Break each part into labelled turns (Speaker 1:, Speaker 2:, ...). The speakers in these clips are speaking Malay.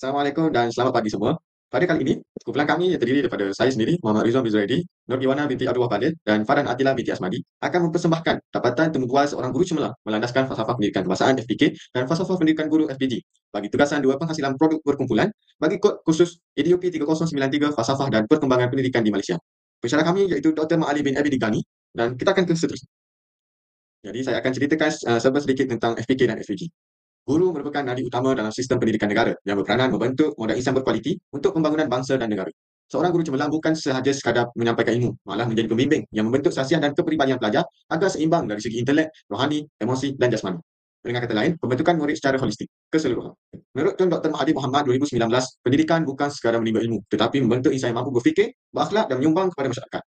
Speaker 1: Assalamualaikum dan selamat pagi semua. Pada kali ini, kumpulan kami yang terdiri daripada saya sendiri, Muhammad Rizwan Bizraidi, Nur Iwana binti Abdul Wahab Khalil dan Farhan Atila binti Asmadi akan mempersembahkan dapatan temu bual seorang guru cemerlang melandaskan falsafah pendidikan kebangsaan FPK dan falsafah pendidikan guru FPG bagi tugasan dua penghasilan produk berkumpulan bagi kod khusus EDUP 3093 Falsafah dan Perkembangan Pendidikan di Malaysia. Pensyarah kami iaitu Dr. Ma'ali bin Abi Digani dan kita akan ke seterusnya. Jadi saya akan ceritakan sedikit tentang FPK dan FPG. Guru merupakan nadi utama dalam sistem pendidikan negara yang berperanan membentuk modal insan berkualiti untuk pembangunan bangsa dan negara. Seorang guru cemerlang bukan sahaja sekadar menyampaikan ilmu, malah menjadi pembimbing yang membentuk sasian dan kepribadian pelajar agar seimbang dari segi intelek, rohani, emosi dan jasmani. Dengan kata lain, pembentukan murid secara holistik, keseluruhan. Menurut Tun Dr. Mahathir Mohamad 2019, pendidikan bukan sekadar menimba ilmu, tetapi membentuk insan yang mampu berfikir, berakhlak dan menyumbang kepada masyarakat.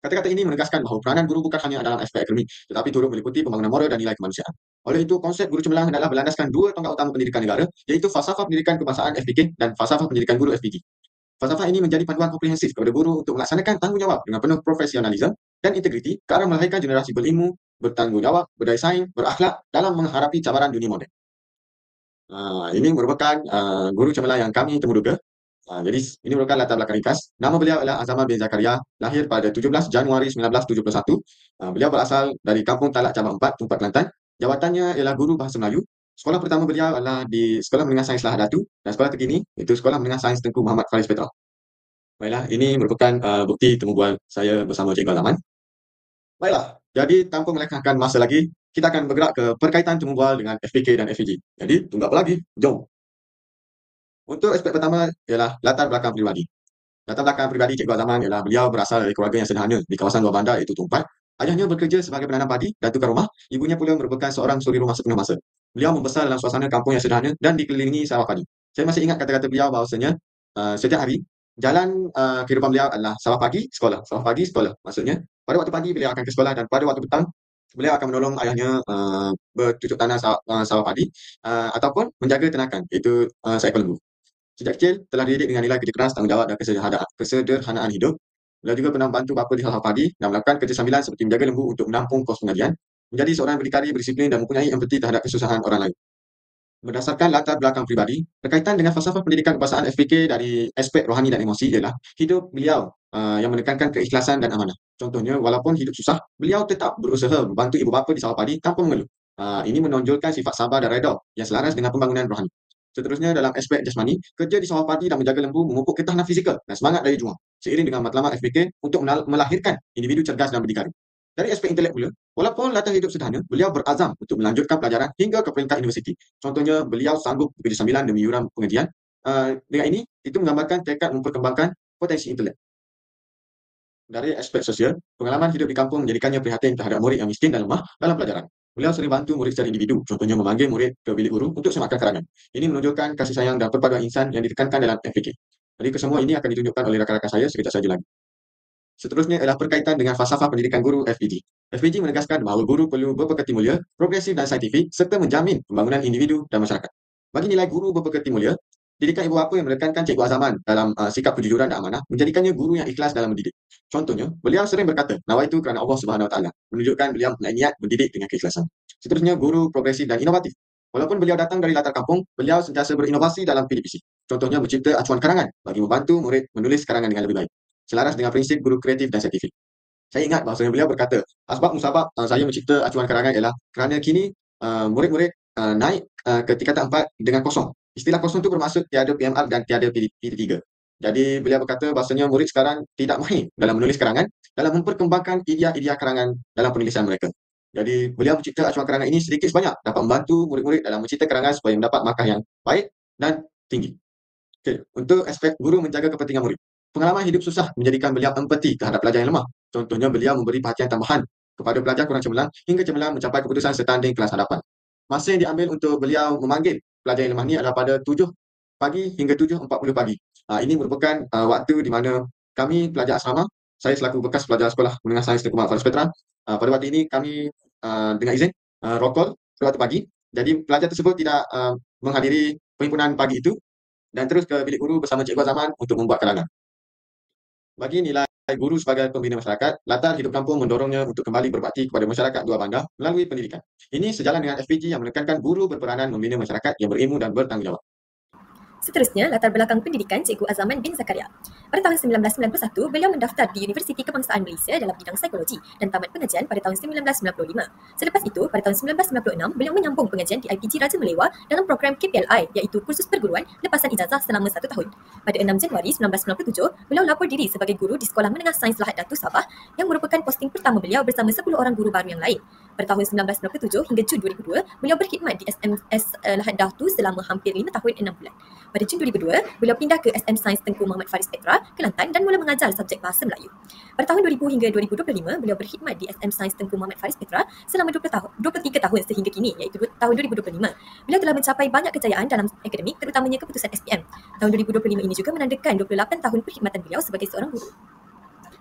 Speaker 1: Kata-kata ini menegaskan bahawa peranan guru bukan hanya dalam aspek akademik, tetapi turut meliputi pembangunan moral dan nilai kemanusiaan. Oleh itu, konsep guru cemerlang hendaklah berlandaskan dua tonggak utama pendidikan negara, iaitu falsafah pendidikan kebangsaan FPK dan falsafah pendidikan guru FPG. Falsafah ini menjadi panduan komprehensif kepada guru untuk melaksanakan tanggungjawab dengan penuh profesionalisme dan integriti ke arah melahirkan generasi berilmu, bertanggungjawab, berdaya saing, berakhlak dalam menghadapi cabaran dunia moden. Ini merupakan guru cemerlang yang kami temuduga. Jadi ini merupakan latar belakang ringkas. Nama beliau adalah Azaman bin Zakaria, lahir pada 17 Januari 1971. Beliau berasal dari Kampung Talak Cabang 4, Tumpat, Kelantan. Jawatannya ialah guru bahasa Melayu. Sekolah pertama beliau adalah di Sekolah Menengah Sains Lahad Datu dan sekolah terkini itu Sekolah Menengah Sains Tengku Muhammad Faris Petra. Baiklah, ini merupakan bukti temu bual saya bersama Cikgu Azaman. Baiklah, jadi tanpa melengahkan masa lagi, kita akan bergerak ke perkaitan temu bual dengan FPK dan FPG. Jadi, tunggu apa lagi? Jom. Untuk aspek pertama ialah latar belakang peribadi. Latar belakang peribadi Cikgu Azaman ialah beliau berasal dari keluarga yang sederhana di kawasan luar bandar iaitu Tumpat. Ayahnya bekerja sebagai penanam padi dan tukar rumah. Ibunya pula merupakan seorang suri rumah sepenuh masa. Beliau membesar dalam suasana kampung yang sederhana dan dikelilingi sawah padi. Saya masih ingat kata-kata beliau bahawasanya setiap hari jalan kehidupan beliau adalah sawah pagi, sekolah. Sawah pagi, sekolah. Maksudnya pada waktu pagi beliau akan ke sekolah dan pada waktu petang beliau akan menolong ayahnya bercucuk tanah sawah padi ataupun menjaga ternakan iaitu seekor lembu. Sejak kecil telah dididik dengan nilai kerja keras, tanggungjawab dan kesederhanaan hidup. Beliau juga pernah membantu bapa di hal-hal padi dan melakukan kerja sambilan seperti menjaga lembu untuk menampung kos pengajian, menjadi seorang berdikari, berdisiplin dan mempunyai empati terhadap kesusahan orang lain. Berdasarkan latar belakang pribadi, berkaitan dengan falsafah pendidikan kebangsaan FPK dari aspek rohani dan emosi ialah hidup beliau yang menekankan keikhlasan dan amanah. Contohnya, walaupun hidup susah, beliau tetap berusaha membantu ibu bapa di sawah padi tanpa mengeluh. Ini menonjolkan sifat sabar dan redha yang selaras dengan pembangunan rohani. Seterusnya dalam aspek jasmani, kerja di sawah padi dan menjaga lembu memupuk ketahanan fizikal dan semangat daya juang seiring dengan matlamat FPK untuk melahirkan individu cergas dan berdikari. Dari aspek intelek pula, walaupun latar hidup sederhana, beliau berazam untuk melanjutkan pelajaran hingga ke peringkat universiti. Contohnya, beliau sanggup bekerja sambilan demi yuran pengajian. Dengan ini, itu menggambarkan tekad memperkembangkan potensi intelek. Dari aspek sosial, pengalaman hidup di kampung menjadikannya prihatin terhadap murid yang miskin dan lemah dalam pelajaran. Beliau sering bantu murid secara individu, contohnya memanggil murid ke bilik guru untuk semakan karangan. Ini menunjukkan kasih sayang dan perpaduan insan yang ditekankan dalam FPK. Jadi kesemua ini akan ditunjukkan oleh rakan-rakan saya sekejap saja lagi. Seterusnya adalah berkaitan dengan falsafah pendidikan guru FPG. FPG menegaskan bahawa guru perlu berpekerti mulia, progresif dan saintifik serta menjamin pembangunan individu dan masyarakat. Bagi nilai guru berpekerti mulia, didikan ibu bapa yang menekankan Cikgu Azaman dalam sikap kejujuran dan amanah menjadikannya guru yang ikhlas dalam mendidik. Contohnya, beliau sering berkata, nawaitu kerana Allah Subhanahu Wa Taala, menunjukkan beliau mempunyai niat mendidik dengan keikhlasan. Seterusnya, guru progresif dan inovatif. Walaupun beliau datang dari latar kampung, beliau sentiasa berinovasi dalam PDPC. Contohnya mencipta acuan karangan bagi membantu murid menulis karangan dengan lebih baik, selaras dengan prinsip guru kreatif dan saintifik. Saya ingat bahawasanya beliau berkata, asbab musabab saya mencipta acuan karangan ialah kerana kini murid-murid naik ke tingkatan 4 dengan kosong. Istilah kosong itu bermaksud tiada PMR dan tiada PD3. Jadi beliau berkata bahasanya murid sekarang tidak mahir dalam menulis karangan, dalam memperkembangkan idea-idea karangan dalam penulisan mereka. Jadi beliau mencipta acuan karangan ini sedikit sebanyak dapat membantu murid-murid dalam mencipta karangan supaya mendapat markah yang baik dan tinggi. Okay. Untuk aspek guru menjaga kepentingan murid. Pengalaman hidup susah menjadikan beliau empati terhadap pelajar yang lemah. Contohnya beliau memberi perhatian tambahan kepada pelajar kurang cemerlang hingga cemerlang mencapai keputusan setanding kelas hadapan. Masa yang diambil untuk beliau memanggil pelajar yang lemah ini adalah pada 7 pagi hingga 7.40 pagi. Ini merupakan waktu di mana kami pelajar asrama, saya selaku bekas pelajar sekolah menengah sains Tengku Muhammad Faris Petra, pada waktu ini kami dengan izin rokol pada waktu pagi. Jadi pelajar tersebut tidak menghadiri perhimpunan pagi itu dan terus ke bilik guru bersama Cikgu Azaman untuk membuat karangan. Bagi nilai guru sebagai pembina masyarakat, latar hidup kampung mendorongnya untuk kembali berbakti kepada masyarakat luar bandar melalui pendidikan. Ini sejalan dengan FPG yang menekankan guru berperanan membina masyarakat yang berilmu dan bertanggungjawab.
Speaker 2: Seterusnya, latar belakang pendidikan Cikgu Azaman bin Zakaria. Pada tahun 1991, beliau mendaftar di Universiti Kebangsaan Malaysia dalam bidang psikologi dan tamat pengajian pada tahun 1995. Selepas itu, pada tahun 1996, beliau menyambung pengajian di IPG Raja Melewa dalam program KPLI iaitu Kursus Perguruan Lepasan Ijazah selama 1 tahun. Pada 6 Januari 1997, beliau lapor diri sebagai guru di Sekolah Menengah Sains Lahad Datu Sabah yang merupakan posting pertama beliau bersama 10 orang guru baru yang lain. Pada tahun 1997 hingga Jun 2002, beliau berkhidmat di SMS Lahad Datu selama hampir 5 tahun 6 bulan. Pada Jun 2002, beliau pindah ke SM Sains Tengku Muhammad Faris Petra, Kelantan dan mula mengajar subjek Bahasa Melayu. Pada tahun 2000 hingga 2025, beliau berkhidmat di SM Sains Tengku Muhammad Faris Petra selama 23 tahun sehingga kini iaitu tahun 2025. Beliau telah mencapai banyak kejayaan dalam akademik terutamanya keputusan SPM. Tahun 2025 ini juga menandakan 28 tahun perkhidmatan beliau sebagai seorang guru.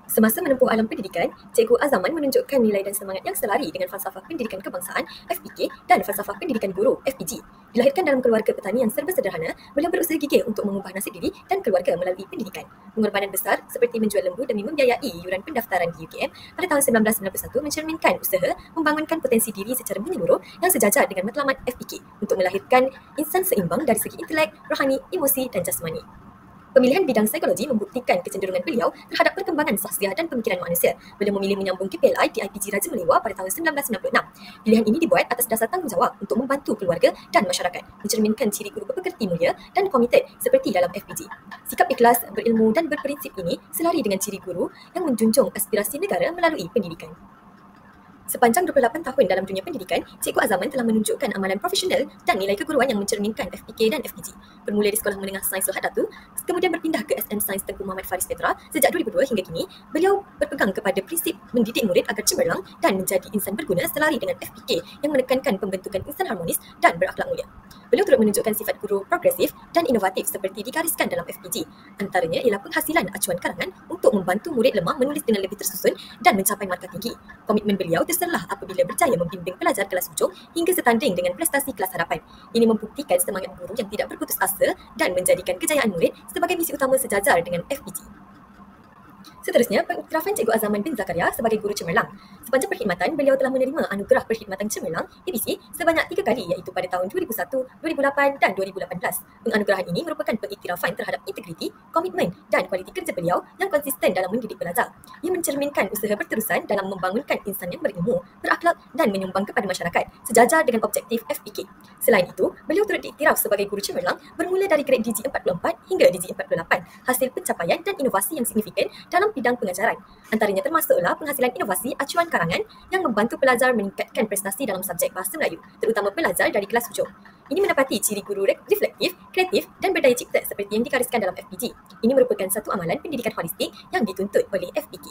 Speaker 2: Semasa menempuh alam pendidikan, Cikgu Azaman menunjukkan nilai dan semangat yang selari dengan falsafah pendidikan kebangsaan FPK dan falsafah pendidikan guru FPG. Dilahirkan dalam keluarga petani yang serba sederhana, beliau berusaha gigih untuk mengubah nasib diri dan keluarga melalui pendidikan. Pengorbanan besar seperti menjual lembu demi membiayai iuran pendaftaran di UKM pada tahun 1991 mencerminkan usaha membangunkan potensi diri secara menyeluruh yang sejajar dengan matlamat FPK untuk melahirkan insan seimbang dari segi intelek, rohani, emosi dan jasmani. Pemilihan bidang psikologi membuktikan kecenderungan beliau terhadap perkembangan sahsiah dan pemikiran manusia. Beliau memilih menyambung KPLI di IPG Raja Melewa pada tahun 1996. Pilihan ini dibuat atas dasar tanggungjawab untuk membantu keluarga dan masyarakat, mencerminkan ciri guru berpekerti mulia dan komited seperti dalam FPG. Sikap ikhlas, berilmu dan berprinsip ini selari dengan ciri guru yang menjunjung aspirasi negara melalui pendidikan. Sepanjang 28 tahun dalam dunia pendidikan, Cikgu Azaman telah menunjukkan amalan profesional dan nilai keguruan yang mencerminkan FPK dan FPG. Bermula di Sekolah Menengah Sains Lahad Datu, kemudian berpindah ke SM Sains Tengku Muhammad Faris Petra. Sejak 2002 hingga kini, beliau berpegang kepada prinsip mendidik murid agar cemerlang dan menjadi insan berguna selari dengan FPK yang menekankan pembentukan insan harmonis dan berakhlak mulia. Beliau turut menunjukkan sifat guru progresif dan inovatif seperti digariskan dalam FPG. Antaranya ialah penghasilan acuan karangan untuk membantu murid lemah menulis dengan lebih tersusun dan mencapai markah tinggi. Komitmen beliau terserlah apabila berjaya membimbing pelajar kelas hujung hingga setanding dengan prestasi kelas hadapan. Ini membuktikan semangat guru yang tidak berputus asa dan menjadikan kejayaan murid sebagai misi utama sejajar dengan FPG. Seterusnya, pengiktirafan Cikgu Azaman bin Zakaria sebagai guru cemerlang. Sepanjang perkhidmatan, beliau telah menerima anugerah perkhidmatan cemerlang ABC sebanyak 3 kali iaitu pada tahun 2001, 2008 dan 2018. Penganugerahan ini merupakan pengiktirafan terhadap integriti, komitmen dan kualiti kerja beliau yang konsisten dalam mendidik pelajar. Ia mencerminkan usaha berterusan dalam membangunkan insan yang berilmu, berakhlak dan menyumbang kepada masyarakat sejajar dengan objektif FPK. Selain itu, beliau turut diiktiraf sebagai guru cemerlang bermula dari grade DG44 hingga DG48, hasil pencapaian dan inovasi yang signifikan dalam bidang pengajaran. Antaranya termasuklah penghasilan inovasi acuan karangan yang membantu pelajar meningkatkan prestasi dalam subjek Bahasa Melayu, terutama pelajar dari kelas hujung. Ini menepati ciri guru reflektif, kreatif dan berdaya cipta seperti yang digariskan dalam FPG. Ini merupakan satu amalan pendidikan holistik yang dituntut oleh FPK.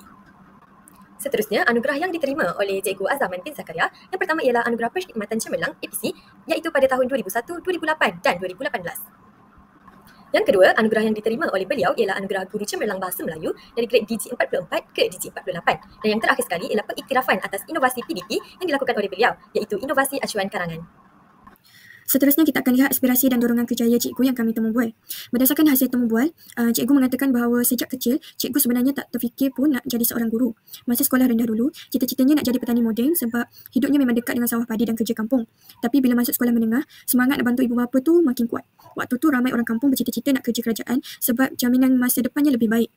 Speaker 2: Seterusnya, anugerah yang diterima oleh Cikgu Azaman bin Zakaria yang pertama ialah Anugerah Perkhidmatan Cemerlang APC iaitu pada tahun 2001, 2008 dan 2018. Yang kedua, anugerah yang diterima oleh beliau ialah Anugerah Guru Cemerlang Bahasa Melayu dari grade DG44 ke DG48. Dan yang terakhir sekali ialah pengiktirafan atas inovasi PDP yang dilakukan oleh beliau iaitu Inovasi Acuan Karangan.
Speaker 3: Seterusnya kita akan lihat aspirasi dan dorongan kerjaya cikgu yang kami temubual. Berdasarkan hasil temubual, cikgu mengatakan bahawa sejak kecil, cikgu sebenarnya tak terfikir pun nak jadi seorang guru. Masa sekolah rendah dulu, cita-citanya nak jadi petani moden sebab hidupnya memang dekat dengan sawah padi dan kerja kampung. Tapi bila masuk sekolah menengah, semangat nak bantu ibu bapa tu makin kuat. Waktu tu ramai orang kampung bercita-cita nak kerja kerajaan sebab jaminan masa depannya lebih baik.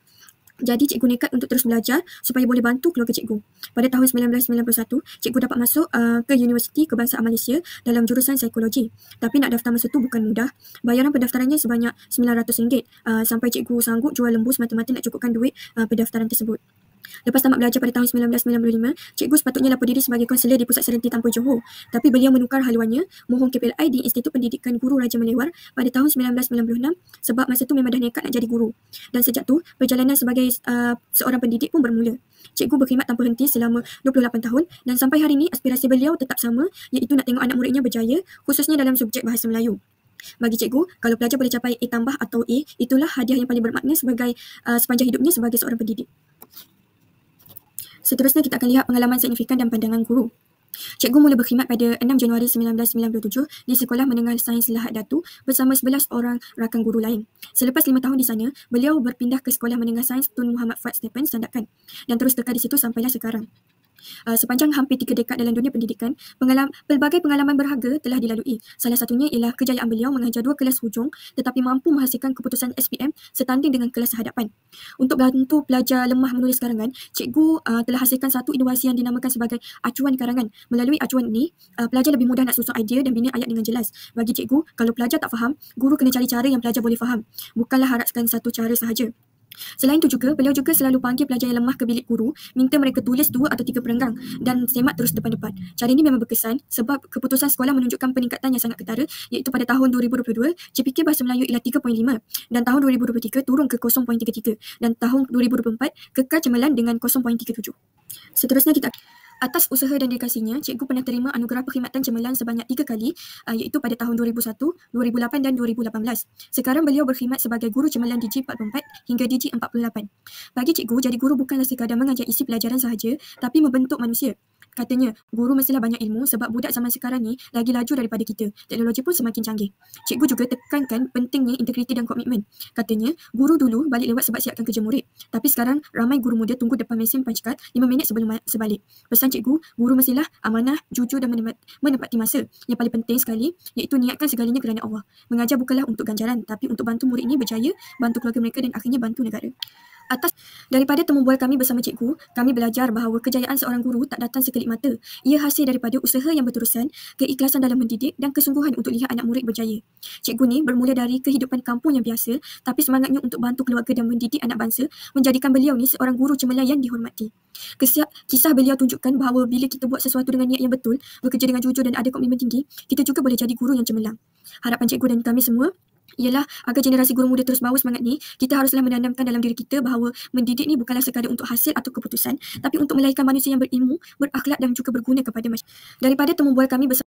Speaker 3: Jadi cikgu nekat untuk terus belajar supaya boleh bantu keluarga cikgu. Pada tahun 1991, cikgu dapat masuk ke Universiti Kebangsaan Malaysia dalam jurusan psikologi. Tapi nak daftar masa tu bukan mudah. Bayaran pendaftarannya sebanyak RM900 sampai cikgu sanggup jual lembu semata-mata nak cukupkan duit pendaftaran tersebut. Lepas tamat belajar pada tahun 1995, cikgu sepatutnya lapor diri sebagai konselor di Pusat Serenti Tanpa Johor. Tapi beliau menukar haluannya, mohon KPLI di Institut Pendidikan Guru Raja Melewar pada tahun 1996 sebab masa tu memang dah nekat nak jadi guru. Dan sejak tu, perjalanan sebagai seorang pendidik pun bermula. Cikgu berkhidmat tanpa henti selama 28 tahun dan sampai hari ini aspirasi beliau tetap sama iaitu nak tengok anak muridnya berjaya khususnya dalam subjek Bahasa Melayu. Bagi cikgu, kalau pelajar boleh capai A tambah atau A, itulah hadiah yang paling bermakna sepanjang hidupnya sebagai seorang pendidik. Seterusnya kita akan lihat pengalaman signifikan dan pandangan guru. Cikgu mula berkhidmat pada 6 Januari 1997 di Sekolah Menengah Sains Lahad Datu bersama 11 orang rakan guru lain. Selepas 5 tahun di sana, beliau berpindah ke Sekolah Menengah Sains Tun Muhammad Fad Stephen Sandakan dan terus kekal di situ sampailah sekarang. Sepanjang hampir 3 dekad dalam dunia pendidikan, pelbagai pengalaman berharga telah dilalui. Salah satunya ialah kejayaan beliau mengajar 2 kelas hujung tetapi mampu menghasilkan keputusan SPM setanding dengan kelas hadapan. Untuk bantu pelajar lemah menulis karangan, cikgu telah hasilkan satu inovasi yang dinamakan sebagai acuan karangan. Melalui acuan ini, pelajar lebih mudah nak susun idea dan bina ayat dengan jelas. Bagi cikgu, kalau pelajar tak faham, guru kena cari cara yang pelajar boleh faham. Bukanlah harapkan satu cara sahaja. Selain itu juga, beliau juga selalu panggil pelajar yang lemah ke bilik guru, minta mereka tulis 2 atau 3 perenggang dan semak terus depan-depan. Cara ini memang berkesan sebab keputusan sekolah menunjukkan peningkatan yang sangat ketara, iaitu pada tahun 2022, CPK Bahasa Melayu ialah 3.5 dan tahun 2023 turun ke 0.33 dan tahun 2024 kekal cemerlang dengan 0.37. Seterusnya kita atas usaha dan dedikasinya, cikgu pernah terima anugerah perkhidmatan cemerlang sebanyak 3 kali, iaitu pada tahun 2001, 2008 dan 2018. Sekarang beliau berkhidmat sebagai guru cemerlang DG44 hingga DG48. Bagi cikgu, jadi guru bukanlah sekadar mengajar isi pelajaran sahaja, tapi membentuk manusia. Katanya, guru mestilah banyak ilmu sebab budak zaman sekarang ni lagi laju daripada kita. Teknologi pun semakin canggih. Cikgu juga tekankan pentingnya integriti dan komitmen. Katanya, guru dulu balik lewat sebab siapkan kerja murid. Tapi sekarang, ramai guru muda tunggu depan mesin panjkat 5 minit sebelum sebalik. Pesan cikgu, guru mestilah amanah, jujur dan menepati masa. Yang paling penting sekali, iaitu niatkan segalanya kerana Allah. Mengajar bukanlah untuk ganjaran, tapi untuk bantu murid ini berjaya, bantu keluarga mereka dan akhirnya bantu negara. Daripada temu bual kami bersama cikgu, kami belajar bahawa kejayaan seorang guru tak datang sekelip mata. Ia hasil daripada usaha yang berterusan, keikhlasan dalam mendidik dan kesungguhan untuk lihat anak murid berjaya. Cikgu ni bermula dari kehidupan kampung yang biasa, tapi semangatnya untuk bantu keluarga dan mendidik anak bangsa menjadikan beliau ni seorang guru cemerlang yang dihormati. Kisah beliau tunjukkan bahawa bila kita buat sesuatu dengan niat yang betul, bekerja dengan jujur dan ada komitmen tinggi, kita juga boleh jadi guru yang cemerlang. Harapan cikgu dan kami semua ialah agar generasi guru muda terus bawa semangat ni, kita haruslah menanamkan dalam diri kita bahawa mendidik ni bukanlah sekadar untuk hasil atau keputusan, tapi untuk melahirkan manusia yang berilmu, berakhlak dan juga berguna kepada masyarakat. Daripada temu bual kami bersama